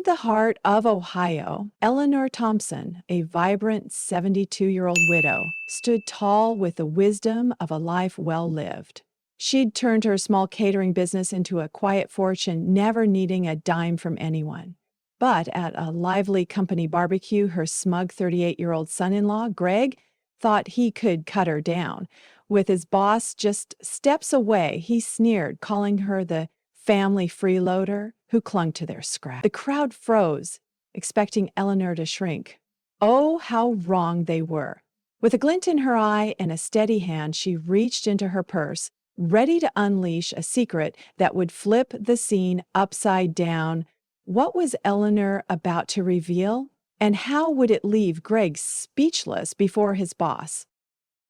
the heart of Ohio, Eleanor Thompson, a vibrant 72-year-old widow, stood tall with the wisdom of a life well lived. She'd turned her small catering business into a quiet fortune, never needing a dime from anyone. But at a lively company barbecue, her smug 38-year-old son-in-law, Greg, thought he could cut her down. With his boss just steps away, he sneered, calling her the family freeloader who clung to their scrap. The crowd froze, expecting Eleanor to shrink. Oh, how wrong they were. With a glint in her eye and a steady hand, she reached into her purse, ready to unleash a secret that would flip the scene upside down. What was Eleanor about to reveal? And how would it leave Greg speechless before his boss?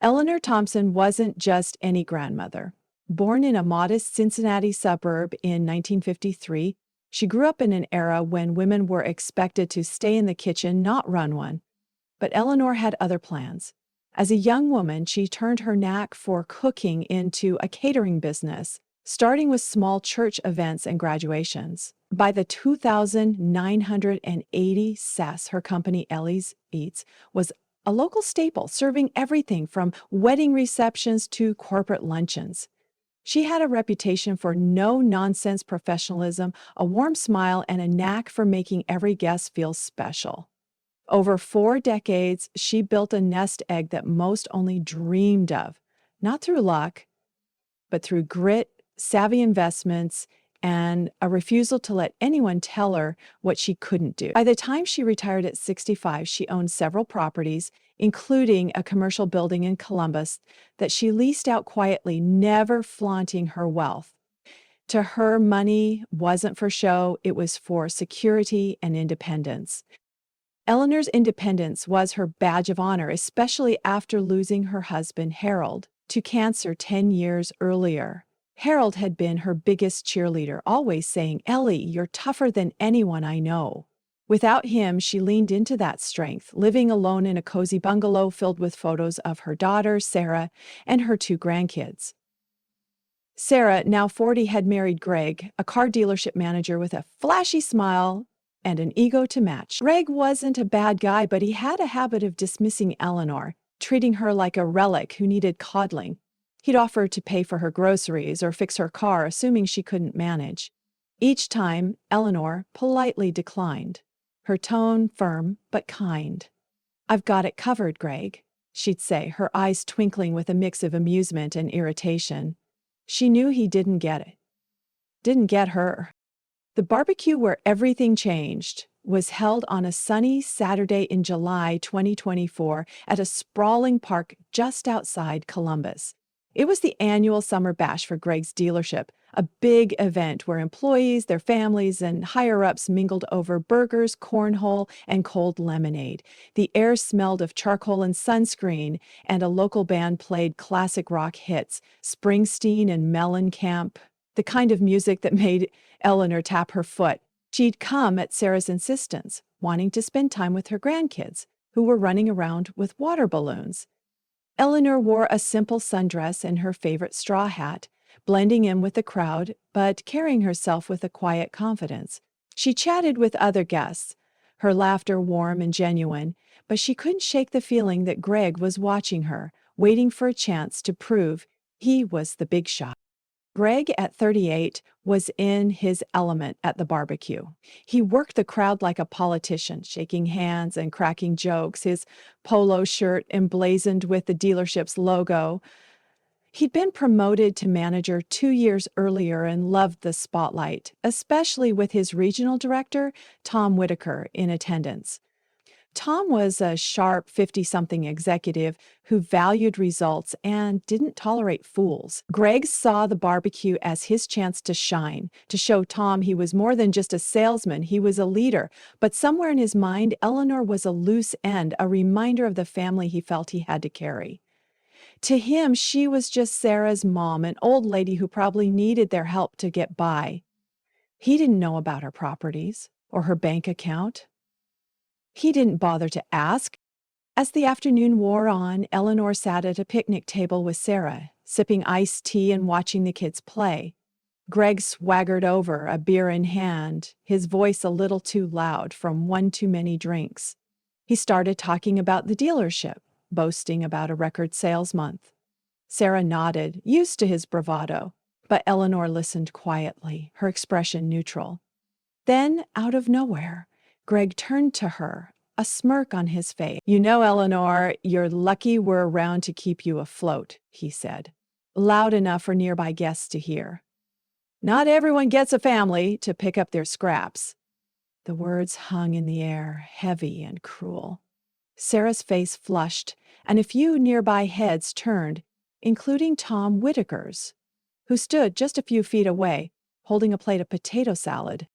Eleanor Thompson wasn't just any grandmother. Born in a modest Cincinnati suburb in 1953, she grew up in an era when women were expected to stay in the kitchen, not run one. But Eleanor had other plans. As a young woman, she turned her knack for cooking into a catering business, starting with small church events and graduations. By the 2,980 cess, her company Ellie's Eats was a local staple, serving everything from wedding receptions to corporate luncheons. She had a reputation for no-nonsense professionalism, a warm smile, and a knack for making every guest feel special. Over 4 decades, she built a nest egg that most only dreamed of, not through luck, but through grit, savvy investments, and a refusal to let anyone tell her what she couldn't do. By the time she retired at 65, she owned several properties, including a commercial building in Columbus that she leased out quietly, never flaunting her wealth. To her, money wasn't for show, it was for security and independence. Eleanor's independence was her badge of honor, especially after losing her husband, Harold, to cancer 10 years earlier. Harold had been her biggest cheerleader, always saying, "Ellie, you're tougher than anyone I know." Without him, she leaned into that strength, living alone in a cozy bungalow filled with photos of her daughter, Sarah, and her 2 grandkids. Sarah, now 40, had married Greg, a car dealership manager with a flashy smile and an ego to match. Greg wasn't a bad guy, but he had a habit of dismissing Eleanor, treating her like a relic who needed coddling. He'd offer to pay for her groceries or fix her car, assuming she couldn't manage. Each time, Eleanor politely declined, her tone firm but kind. "I've got it covered, Greg," she'd say, her eyes twinkling with a mix of amusement and irritation. She knew he didn't get it. Didn't get her. The barbecue where everything changed was held on a sunny Saturday in July 2024 at a sprawling park just outside Columbus. It was the annual summer bash for Greg's dealership, a big event where employees, their families, and higher-ups mingled over burgers, cornhole, and cold lemonade. The air smelled of charcoal and sunscreen, and a local band played classic rock hits, Springsteen and Mellencamp, the kind of music that made Eleanor tap her foot. She'd come at Sarah's insistence, wanting to spend time with her grandkids, who were running around with water balloons. Eleanor wore a simple sundress and her favorite straw hat, blending in with the crowd, but carrying herself with a quiet confidence. She chatted with other guests, her laughter warm and genuine, but she couldn't shake the feeling that Greg was watching her, waiting for a chance to prove he was the big shot. Greg, at 38, was in his element at the barbecue. He worked the crowd like a politician, shaking hands and cracking jokes, his polo shirt emblazoned with the dealership's logo. He'd been promoted to manager 2 years earlier and loved the spotlight, especially with his regional director, Tom Whitaker, in attendance. Tom was a sharp 50-something executive who valued results and didn't tolerate fools. Greg saw the barbecue as his chance to shine, to show Tom he was more than just a salesman, he was a leader. But somewhere in his mind, Eleanor was a loose end, a reminder of the family he felt he had to carry. To him, she was just Sarah's mom, an old lady who probably needed their help to get by. He didn't know about her properties or her bank account. He didn't bother to ask. As the afternoon wore on, Eleanor sat at a picnic table with Sarah, sipping iced tea and watching the kids play. Greg swaggered over, a beer in hand, his voice a little too loud from one too many drinks. He started talking about the dealership, boasting about a record sales month. Sarah nodded, used to his bravado, but Eleanor listened quietly, her expression neutral. Then, out of nowhere, Greg turned to her, a smirk on his face. "You know, Eleanor, you're lucky we're around to keep you afloat," he said, loud enough for nearby guests to hear. "Not everyone gets a family to pick up their scraps." The words hung in the air, heavy and cruel. Sarah's face flushed, and a few nearby heads turned, including Tom Whitaker's, who stood just a few feet away, holding a plate of potato salad.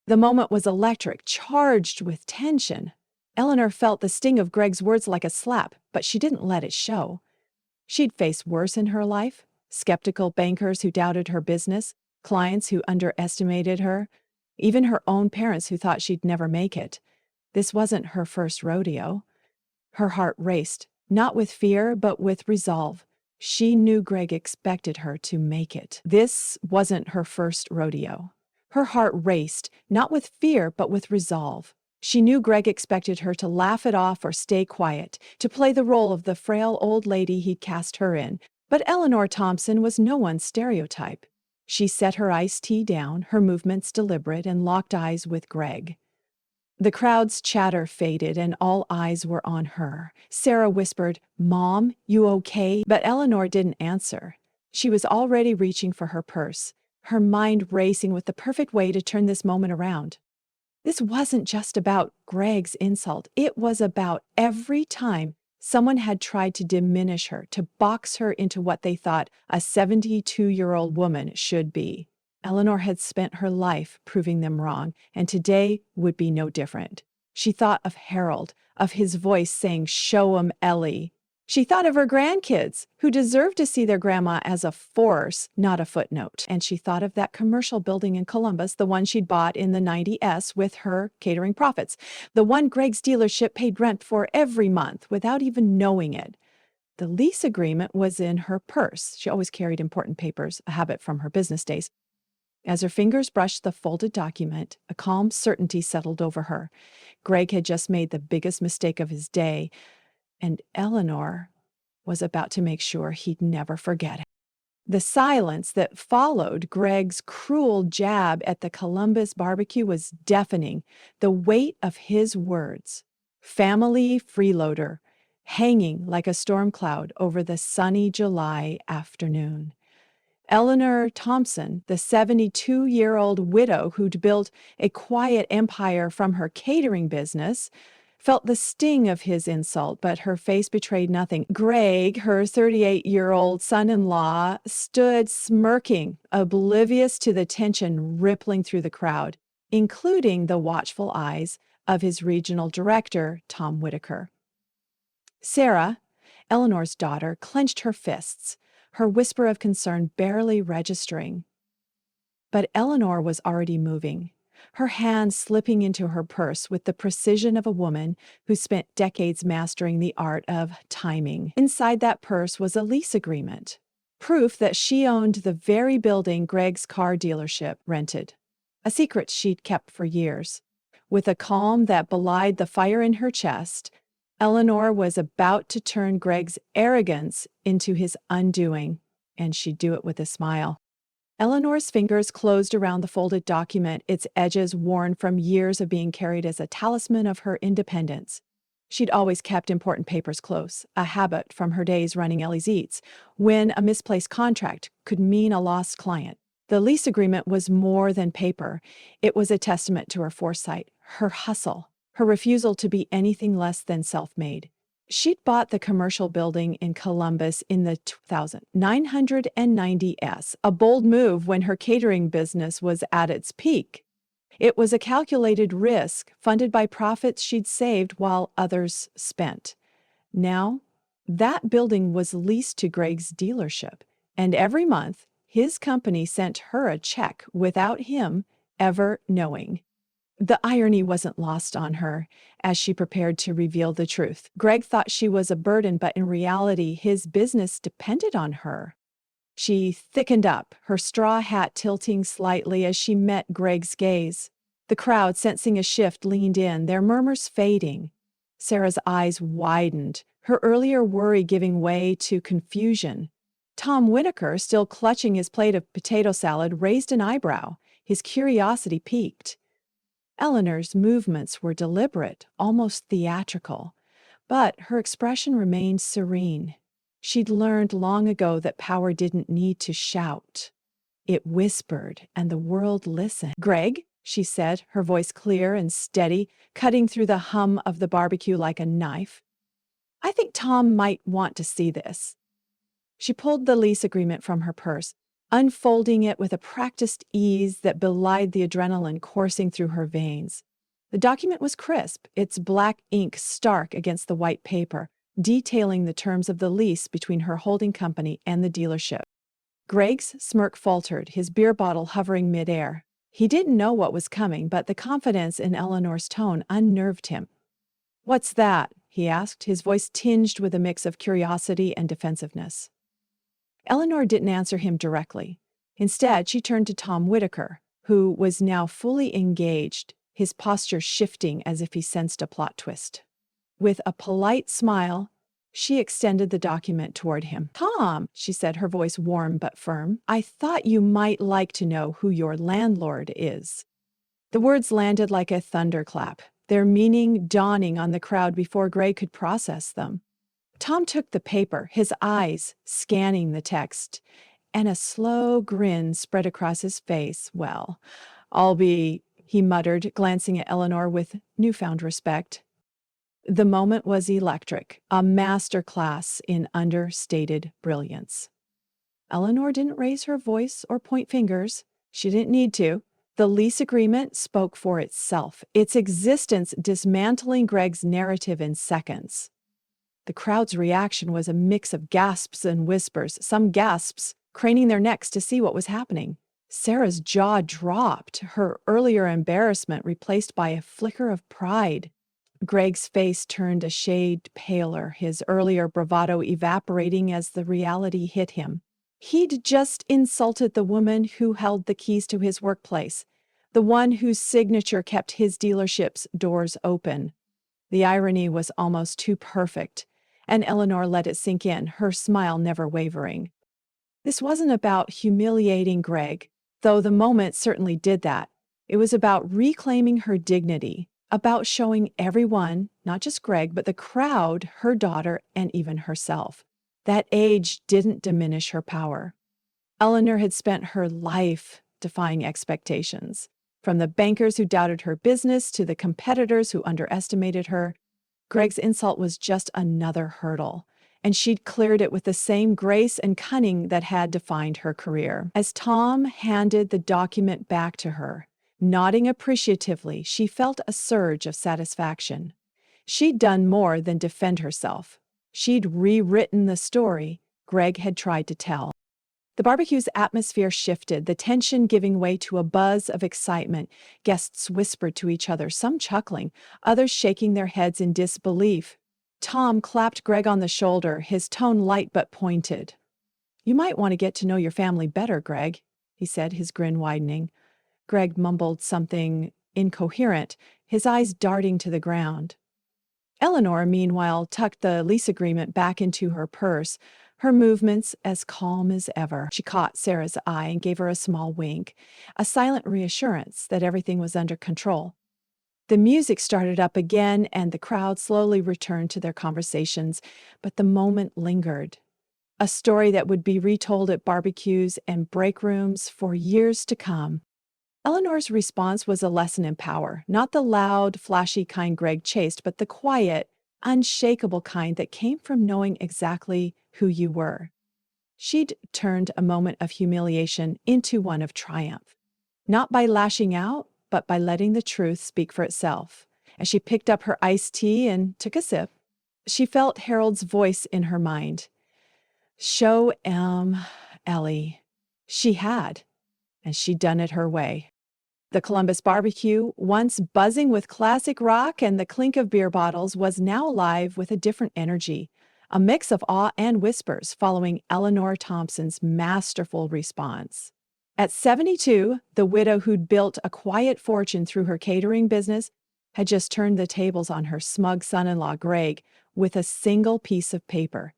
The moment was electric, charged with tension. Eleanor felt the sting of Greg's words like a slap, but she didn't let it show. She'd faced worse in her life: skeptical bankers who doubted her business, clients who underestimated her, even her own parents who thought she'd never make it. This wasn't her first rodeo. Her heart raced, not with fear, but with resolve. She knew Greg expected her to make it. This wasn't her first rodeo. Her heart raced, not with fear, but with resolve. She knew Greg expected her to laugh it off or stay quiet, to play the role of the frail old lady he'd cast her in. But Eleanor Thompson was no one's stereotype. She set her iced tea down, her movements deliberate, and locked eyes with Greg. The crowd's chatter faded, and all eyes were on her. Sarah whispered, "Mom, you okay?" But Eleanor didn't answer. She was already reaching for her purse, her mind racing with the perfect way to turn this moment around. This wasn't just about Greg's insult. It was about every time someone had tried to diminish her, to box her into what they thought a 72-year-old woman should be. Eleanor had spent her life proving them wrong, and today would be no different. She thought of Harold, of his voice saying, "Show 'em Ellie." She thought of her grandkids, who deserved to see their grandma as a force, not a footnote. And she thought of that commercial building in Columbus, the one she'd bought in the 90s with her catering profits, the one Greg's dealership paid rent for every month without even knowing it. The lease agreement was in her purse. She always carried important papers, a habit from her business days. As her fingers brushed the folded document, a calm certainty settled over her. Greg had just made the biggest mistake of his day, and Eleanor was about to make sure he'd never forget it. The silence that followed Greg's cruel jab at the Columbus barbecue was deafening, the weight of his words, "family freeloader," hanging like a storm cloud over the sunny July afternoon. Eleanor Thompson, the 72-year-old widow who'd built a quiet empire from her catering business, felt the sting of his insult, but her face betrayed nothing. Greg, her 38-year-old son-in-law, stood smirking, oblivious to the tension rippling through the crowd, including the watchful eyes of his regional director, Tom Whitaker. Sarah, Eleanor's daughter, clenched her fists, her whisper of concern barely registering. But Eleanor was already moving, her hand slipping into her purse with the precision of a woman who spent decades mastering the art of timing. Inside that purse was a lease agreement, proof that she owned the very building Greg's car dealership rented, a secret she'd kept for years. With a calm that belied the fire in her chest, Eleanor was about to turn Greg's arrogance into his undoing, and she'd do it with a smile. Eleanor's fingers closed around the folded document, its edges worn from years of being carried as a talisman of her independence. She'd always kept important papers close, a habit from her days running Ellie's Eats, when a misplaced contract could mean a lost client. The lease agreement was more than paper. It was a testament to her foresight, her hustle, her refusal to be anything less than self-made. She'd bought the commercial building in Columbus in the 990s, a bold move when her catering business was at its peak. It was a calculated risk, funded by profits she'd saved while others spent. Now, that building was leased to Greg's dealership, and every month, his company sent her a check without him ever knowing. The irony wasn't lost on her as she prepared to reveal the truth. Greg thought she was a burden, but in reality, his business depended on her. She thickened up, her straw hat tilting slightly as she met Greg's gaze. The crowd, sensing a shift, leaned in, their murmurs fading. Sarah's eyes widened, her earlier worry giving way to confusion. Tom Whitaker, still clutching his plate of potato salad, raised an eyebrow. His curiosity piqued. Eleanor's movements were deliberate, almost theatrical, but her expression remained serene. She'd learned long ago that power didn't need to shout. It whispered, and the world listened. "Greg," she said, her voice clear and steady, cutting through the hum of the barbecue like a knife. "I think Tom might want to see this." She pulled the lease agreement from her purse, unfolding it with a practiced ease that belied the adrenaline coursing through her veins. The document was crisp, its black ink stark against the white paper, detailing the terms of the lease between her holding company and the dealership. Greg's smirk faltered, his beer bottle hovering midair. He didn't know what was coming, but the confidence in Eleanor's tone unnerved him. "What's that?" he asked, his voice tinged with a mix of curiosity and defensiveness. Eleanor didn't answer him directly. Instead, she turned to Tom Whitaker, who was now fully engaged, his posture shifting as if he sensed a plot twist. With a polite smile, she extended the document toward him. "Tom," she said, her voice warm but firm, "I thought you might like to know who your landlord is." The words landed like a thunderclap, their meaning dawning on the crowd before Greg could process them. Tom took the paper, his eyes scanning the text, and a slow grin spread across his face. "Well, he muttered, glancing at Eleanor with newfound respect. The moment was electric, a master class in understated brilliance. Eleanor didn't raise her voice or point fingers. She didn't need to. The lease agreement spoke for itself, its existence dismantling Greg's narrative in seconds. The crowd's reaction was a mix of gasps and whispers, some gasps craning their necks to see what was happening. Sarah's jaw dropped, her earlier embarrassment replaced by a flicker of pride. Greg's face turned a shade paler, his earlier bravado evaporating as the reality hit him. He'd just insulted the woman who held the keys to his workplace, the one whose signature kept his dealership's doors open. The irony was almost too perfect, and Eleanor let it sink in, her smile never wavering. This wasn't about humiliating Greg, though the moment certainly did that. It was about reclaiming her dignity, about showing everyone, not just Greg, but the crowd, her daughter, and even herself. That age didn't diminish her power. Eleanor had spent her life defying expectations. From the bankers who doubted her business to the competitors who underestimated her, Greg's insult was just another hurdle, and she'd cleared it with the same grace and cunning that had defined her career. As Tom handed the document back to her, nodding appreciatively, she felt a surge of satisfaction. She'd done more than defend herself. She'd rewritten the story Greg had tried to tell. The barbecue's atmosphere shifted, the tension giving way to a buzz of excitement. Guests whispered to each other, some chuckling, others shaking their heads in disbelief. Tom clapped Greg on the shoulder, his tone light but pointed. "You might want to get to know your family better, Greg," he said, his grin widening. Greg mumbled something incoherent, his eyes darting to the ground. Eleanor, meanwhile, tucked the lease agreement back into her purse, her movements as calm as ever. She caught Sarah's eye and gave her a small wink, a silent reassurance that everything was under control. The music started up again, and the crowd slowly returned to their conversations, but the moment lingered. A story that would be retold at barbecues and break rooms for years to come. Eleanor's response was a lesson in power, not the loud, flashy kind Greg chased, but the quiet, unshakable kind that came from knowing exactly who you were. She'd turned a moment of humiliation into one of triumph, not by lashing out, but by letting the truth speak for itself. As she picked up her iced tea and took a sip, she felt Harold's voice in her mind. Show Ellie. She had, and she'd done it her way. The Columbus barbecue, once buzzing with classic rock and the clink of beer bottles, was now alive with a different energy, a mix of awe and whispers following Eleanor Thompson's masterful response. At 72, the widow who'd built a quiet fortune through her catering business had just turned the tables on her smug son-in-law Greg with a single piece of paper.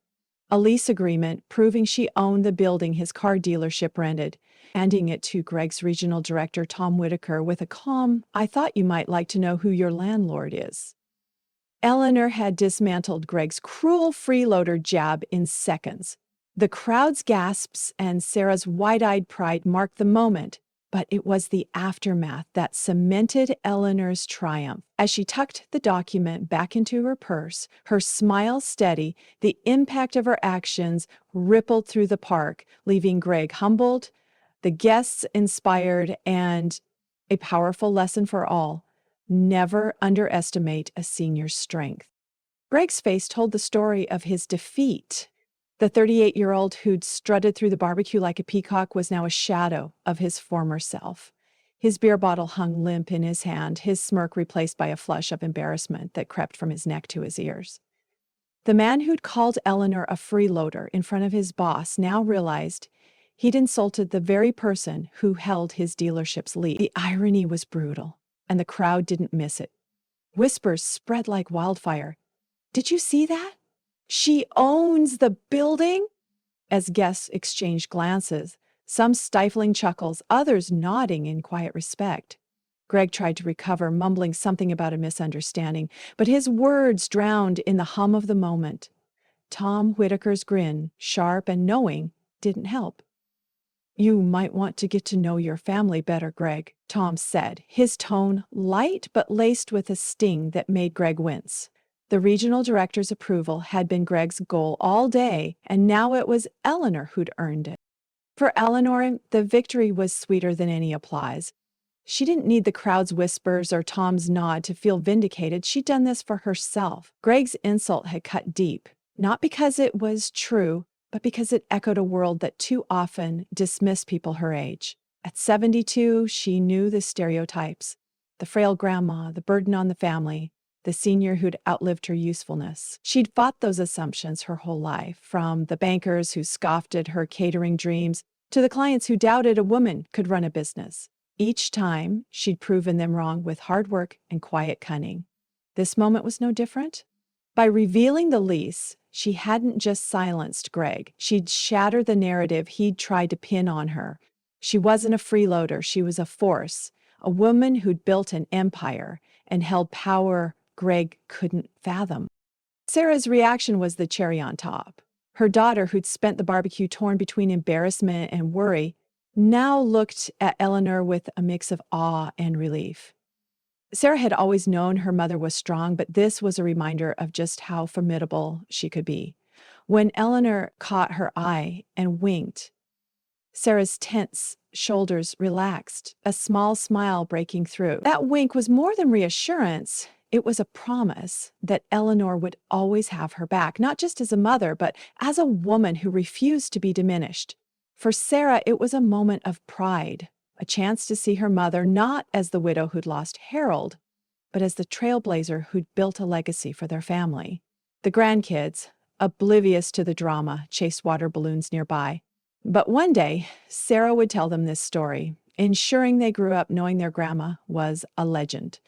A lease agreement proving she owned the building his car dealership rented, handing it to Greg's regional director, Tom Whitaker, with a calm, "I thought you might like to know who your landlord is." Eleanor had dismantled Greg's cruel freeloader jab in seconds. The crowd's gasps and Sarah's wide-eyed pride marked the moment, but it was the aftermath that cemented Eleanor's triumph. As she tucked the document back into her purse, her smile steady, the impact of her actions rippled through the park, leaving Greg humbled, the guests inspired, and a powerful lesson for all: never underestimate a senior's strength. Greg's face told the story of his defeat. The 38-year-old who'd strutted through the barbecue like a peacock was now a shadow of his former self. His beer bottle hung limp in his hand, his smirk replaced by a flush of embarrassment that crept from his neck to his ears. The man who'd called Eleanor a freeloader in front of his boss now realized he'd insulted the very person who held his dealership's lead. The irony was brutal, and the crowd didn't miss it. Whispers spread like wildfire. "Did you see that? She owns the building?" As guests exchanged glances, some stifling chuckles, others nodding in quiet respect. Greg tried to recover, mumbling something about a misunderstanding, but his words drowned in the hum of the moment. Tom Whitaker's grin, sharp and knowing, didn't help. "You might want to get to know your family better, Greg," Tom said, his tone light but laced with a sting that made Greg wince. The regional director's approval had been Greg's goal all day, and now it was Eleanor who'd earned it. For Eleanor, the victory was sweeter than any applause. She didn't need the crowd's whispers or Tom's nod to feel vindicated. She'd done this for herself. Greg's insult had cut deep, not because it was true, but because it echoed a world that too often dismissed people her age. At 72, she knew the stereotypes: the frail grandma, the burden on the family, the senior who'd outlived her usefulness. She'd fought those assumptions her whole life, from the bankers who scoffed at her catering dreams to the clients who doubted a woman could run a business. Each time, she'd proven them wrong with hard work and quiet cunning. This moment was no different. By revealing the lease, she hadn't just silenced Greg. She'd shattered the narrative he'd tried to pin on her. She wasn't a freeloader. She was a force, a woman who'd built an empire and held power Greg couldn't fathom. Sarah's reaction was the cherry on top. Her daughter, who'd spent the barbecue torn between embarrassment and worry, now looked at Eleanor with a mix of awe and relief. Sarah had always known her mother was strong, but this was a reminder of just how formidable she could be. When Eleanor caught her eye and winked, Sarah's tense shoulders relaxed, a small smile breaking through. That wink was more than reassurance. It was a promise that Eleanor would always have her back, not just as a mother, but as a woman who refused to be diminished. For Sarah, it was a moment of pride, a chance to see her mother not as the widow who'd lost Harold, but as the trailblazer who'd built a legacy for their family. The grandkids, oblivious to the drama, chased water balloons nearby. But one day, Sarah would tell them this story, ensuring they grew up knowing their grandma was a legend.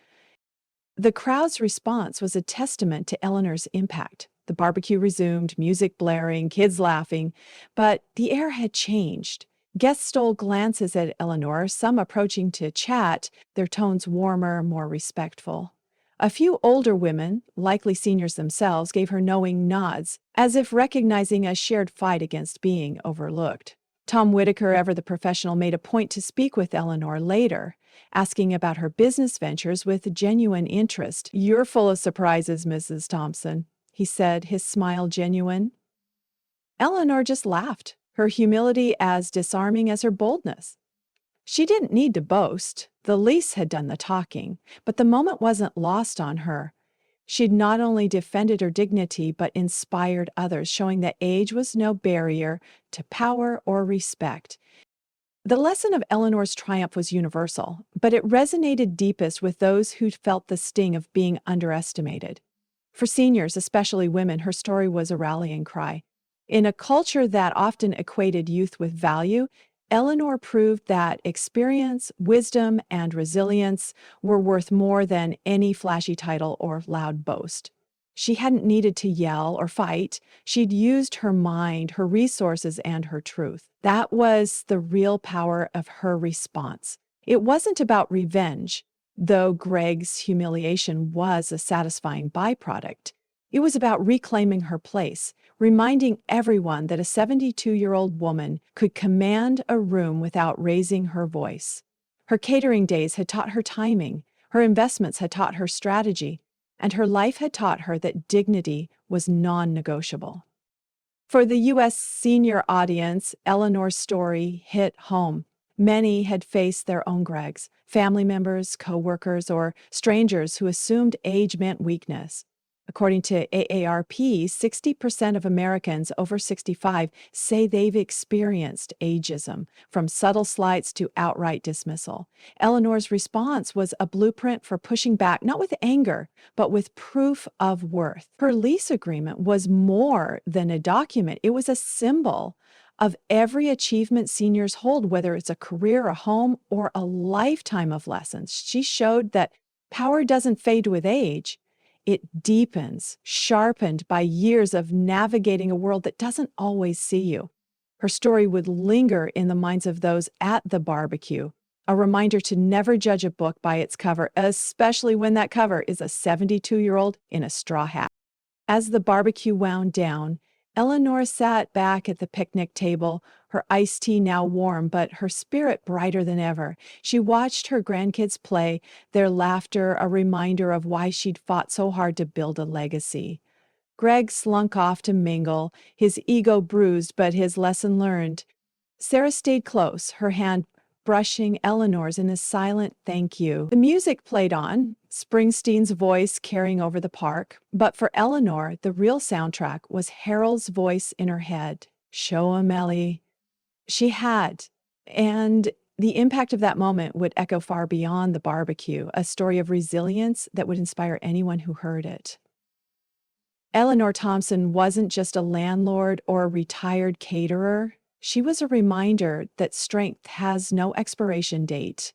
The crowd's response was a testament to Eleanor's impact. The barbecue resumed, music blaring, kids laughing, but the air had changed. Guests stole glances at Eleanor, some approaching to chat, their tones warmer, more respectful. A few older women, likely seniors themselves, gave her knowing nods, as if recognizing a shared fight against being overlooked. Tom Whitaker, ever the professional, made a point to speak with Eleanor later, asking about her business ventures with genuine interest. "You're full of surprises, Mrs. Thompson," he said, his smile genuine. Eleanor just laughed, her humility as disarming as her boldness. She didn't need to boast. The lease had done the talking, but the moment wasn't lost on her. She'd not only defended her dignity, but inspired others, showing that age was no barrier to power or respect. The lesson of Eleanor's triumph was universal, but it resonated deepest with those who'd felt the sting of being underestimated. For seniors, especially women, her story was a rallying cry. In a culture that often equated youth with value, Eleanor proved that experience, wisdom, and resilience were worth more than any flashy title or loud boast. She hadn't needed to yell or fight. She'd used her mind, her resources, and her truth. That was the real power of her response. It wasn't about revenge, though Greg's humiliation was a satisfying byproduct. It was about reclaiming her place, reminding everyone that a 72-year-old woman could command a room without raising her voice. Her catering days had taught her timing, her investments had taught her strategy, and her life had taught her that dignity was non-negotiable. For the U.S. senior audience, Eleanor's story hit home. Many had faced their own Gregs, family members, co-workers, or strangers who assumed age meant weakness. According to AARP, 60% of Americans over 65 say they've experienced ageism, from subtle slights to outright dismissal. Eleanor's response was a blueprint for pushing back, not with anger, but with proof of worth. Her lease agreement was more than a document, it was a symbol of every achievement seniors hold, whether it's a career, a home, or a lifetime of lessons. She showed that power doesn't fade with age. It deepens, sharpened by years of navigating a world that doesn't always see you. Her story would linger in the minds of those at the barbecue, a reminder to never judge a book by its cover, especially when that cover is a 72-year-old in a straw hat. As the barbecue wound down, Eleanor sat back at the picnic table, her iced tea now warm, but her spirit brighter than ever. She watched her grandkids play, their laughter a reminder of why she'd fought so hard to build a legacy. Greg slunk off to mingle, his ego bruised but his lesson learned. Sarah stayed close, her hand brushing Eleanor's in a silent thank you. The music played on, Springsteen's voice carrying over the park, but for Eleanor, the real soundtrack was Harold's voice in her head. Show 'em, Ellie. She had, and the impact of that moment would echo far beyond the barbecue, a story of resilience that would inspire anyone who heard it. Eleanor Thompson wasn't just a landlord or a retired caterer. She was a reminder that strength has no expiration date.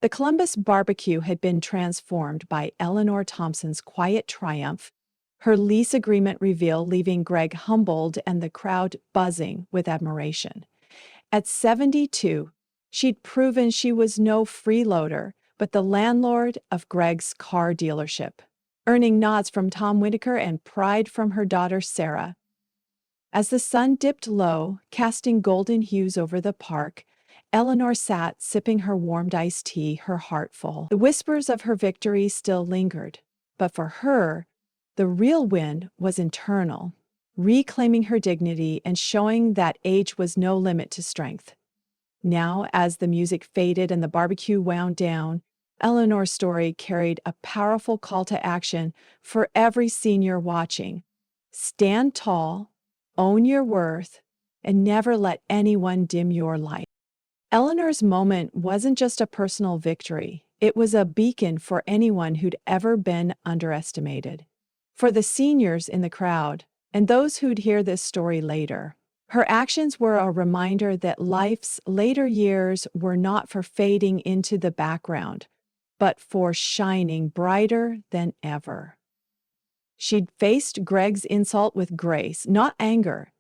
The Columbus barbecue had been transformed by Eleanor Thompson's quiet triumph, her lease agreement reveal leaving Greg humbled and the crowd buzzing with admiration. At 72, she'd proven she was no freeloader, but the landlord of Greg's car dealership, earning nods from Tom Whitaker and pride from her daughter Sarah. As the sun dipped low, casting golden hues over the park, Eleanor sat sipping her warmed iced tea, her heart full. The whispers of her victory still lingered, but for her, the real win was internal, reclaiming her dignity and showing that age was no limit to strength. Now, as the music faded and the barbecue wound down, Eleanor's story carried a powerful call to action for every senior watching. Stand tall, own your worth, and never let anyone dim your light. Eleanor's moment wasn't just a personal victory. It was a beacon for anyone who'd ever been underestimated. For the seniors in the crowd, and those who'd hear this story later, her actions were a reminder that life's later years were not for fading into the background, but for shining brighter than ever. She'd faced Greg's insult with grace, not anger,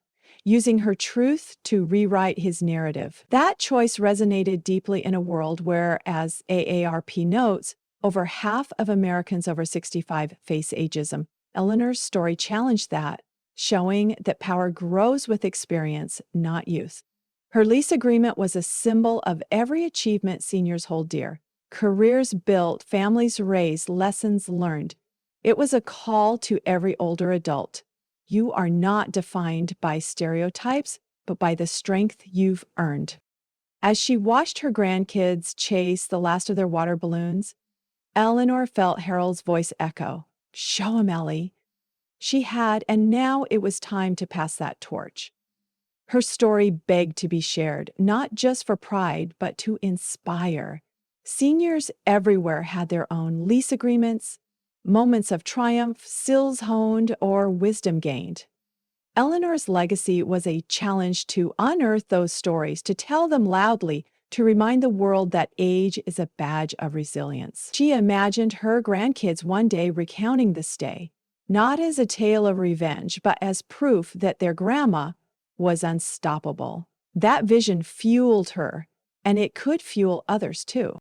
using her truth to rewrite his narrative. That choice resonated deeply in a world where, as AARP notes, over half of Americans over 65 face ageism. Eleanor's story challenged that, showing that power grows with experience, not youth. Her lease agreement was a symbol of every achievement seniors hold dear. Careers built, families raised, lessons learned. It was a call to every older adult. You are not defined by stereotypes, but by the strength you've earned. As she watched her grandkids chase the last of their water balloons, Eleanor felt Harold's voice echo. Show 'em, Ellie. She had, and now it was time to pass that torch. Her story begged to be shared, not just for pride, but to inspire. Seniors everywhere had their own lease agreements, moments of triumph, skills honed, or wisdom gained. Eleanor's legacy was a challenge to unearth those stories, to tell them loudly, to remind the world that age is a badge of resilience. She imagined her grandkids one day recounting this day, not as a tale of revenge, but as proof that their grandma was unstoppable. That vision fueled her, and it could fuel others too.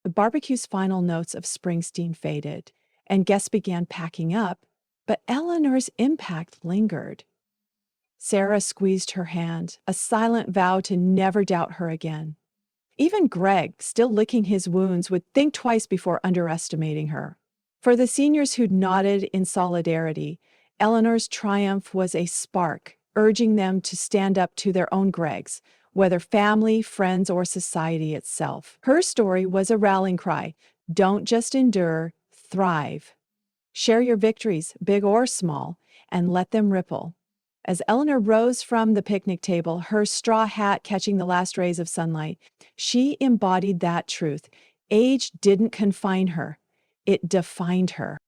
The barbecue's final notes of Springsteen faded, and guests began packing up, but Eleanor's impact lingered. Sarah squeezed her hand, a silent vow to never doubt her again. Even Greg, still licking his wounds, would think twice before underestimating her. For the seniors who'd nodded in solidarity, Eleanor's triumph was a spark, urging them to stand up to their own Gregs, whether family, friends, or society itself. Her story was a rallying cry. Don't just endure, thrive. Share your victories, big or small, and let them ripple. As Eleanor rose from the picnic table, her straw hat catching the last rays of sunlight, she embodied that truth. Age didn't confine her, it defined her.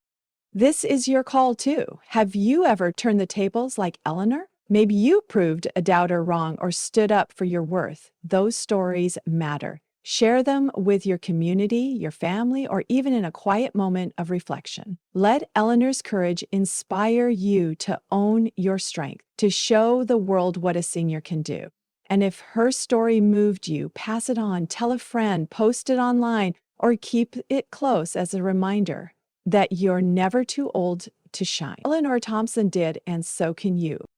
This is your call too. Have you ever turned the tables like Eleanor? Maybe you proved a doubter wrong or stood up for your worth. Those stories matter. Share them with your community, your family, or even in a quiet moment of reflection. Let Eleanor's courage inspire you to own your strength, to show the world what a senior can do. And if her story moved you, pass it on, tell a friend, post it online, or keep it close as a reminder that you're never too old to shine. Eleanor Thompson did, and so can you.